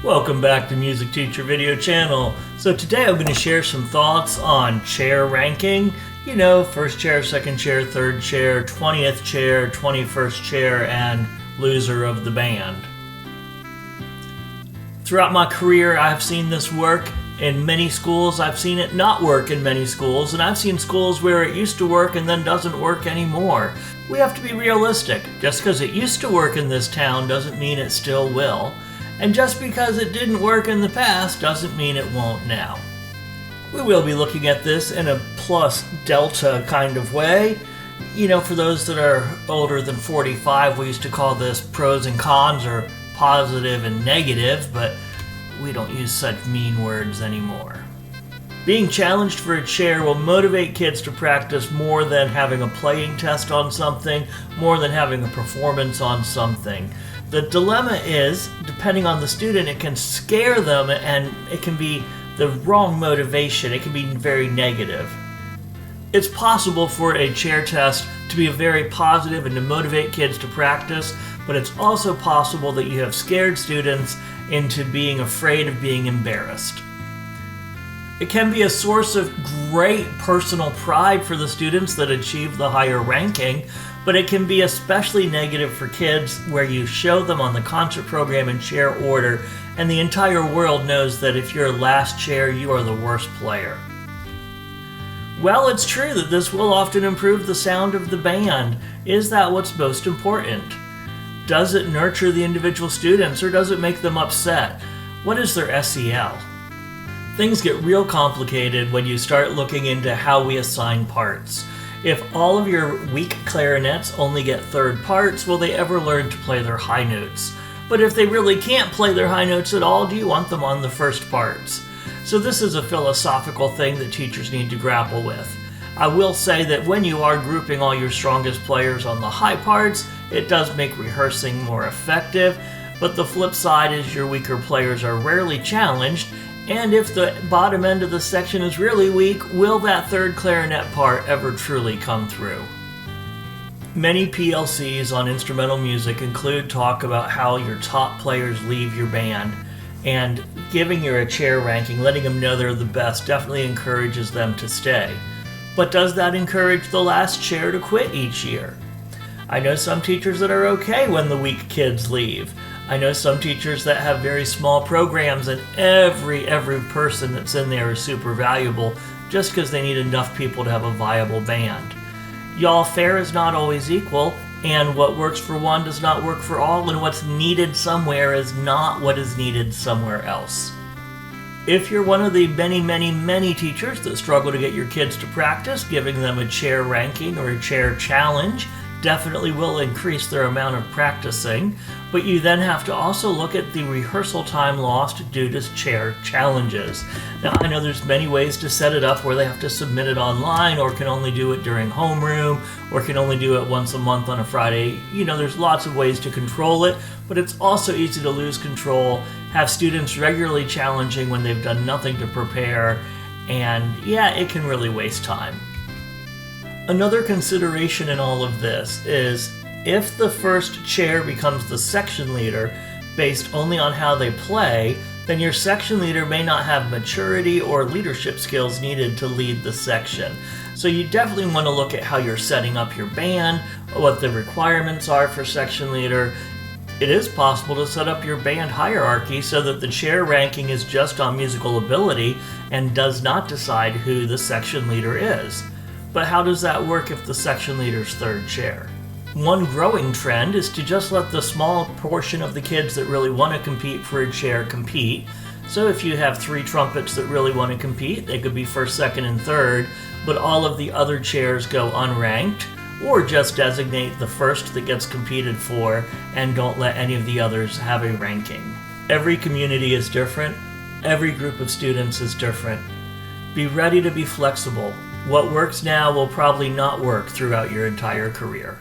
Welcome back to Music Teacher Video Channel. So today I'm going to share some thoughts on chair ranking. You know, first chair, second chair, third chair, 20th chair, 21st chair, and loser of the band. Throughout my career, I've seen this work in many schools. I've seen it not work in many schools, and I've seen schools where it used to work and then doesn't work anymore. We have to be realistic. Just because it used to work in this town doesn't mean it still will. And just because it didn't work in the past doesn't mean it won't now. We will be looking at this in a plus delta kind of way. You know, for those that are older than 45, we used to call this pros and cons or positive and negative, but we don't use such mean words anymore. Being challenged for a chair will motivate kids to practice more than having a playing test on something, more than having a performance on something. The dilemma is, depending on the student, it can scare them and it can be the wrong motivation. It can be very negative. It's possible for a chair test to be very positive and to motivate kids to practice, but it's also possible that you have scared students into being afraid of being embarrassed. It can be a source of great personal pride for the students that achieve the higher ranking, but it can be especially negative for kids where you show them on the concert program in chair order and the entire world knows that if you're last chair, you are the worst player. Well, it's true that this will often improve the sound of the band. Is that what's most important? Does it nurture the individual students or does it make them upset? What is their SEL? Things get real complicated when you start looking into how we assign parts. If all of your weak clarinets only get third parts, will they ever learn to play their high notes? But if they really can't play their high notes at all, do you want them on the first parts? So this is a philosophical thing that teachers need to grapple with. I will say that when you are grouping all your strongest players on the high parts, it does make rehearsing more effective, but the flip side is your weaker players are rarely challenged, and if the bottom end of the section is really weak, will that third clarinet part ever truly come through? Many PLCs on instrumental music include talk about how your top players leave your band, and giving you a chair ranking, letting them know they're the best, definitely encourages them to stay. But does that encourage the last chair to quit each year? I know some teachers that are okay when the weak kids leave. I know some teachers that have very small programs and every person that's in there is super valuable just because they need enough people to have a viable band. Y'all, fare is not always equal, and what works for one does not work for all, and what's needed somewhere is not what is needed somewhere else. If you're one of the many teachers that struggle to get your kids to practice, giving them a chair ranking or a chair challenge definitely will increase their amount of practicing, but you then have to also look at the rehearsal time lost due to chair challenges. Now, I know there's many ways to set it up where they have to submit it online or can only do it during homeroom or can only do it once a month on a Friday. You know, there's lots of ways to control it, but it's also easy to lose control, have students regularly challenging when they've done nothing to prepare, and yeah, it can really waste time. Another consideration in all of this is if the first chair becomes the section leader based only on how they play, then your section leader may not have maturity or leadership skills needed to lead the section. So you definitely want to look at how you're setting up your band, what the requirements are for section leader. It is possible to set up your band hierarchy so that the chair ranking is just on musical ability and does not decide who the section leader is. But how does that work if the section leader's third chair? One growing trend is to just let the small portion of the kids that really want to compete for a chair compete. So if you have 3 trumpets that really want to compete, they could be first, second, and third, but all of the other chairs go unranked, or just designate the first that gets competed for and don't let any of the others have a ranking. Every community is different. Every group of students is different. Be ready to be flexible. What works now will probably not work throughout your entire career.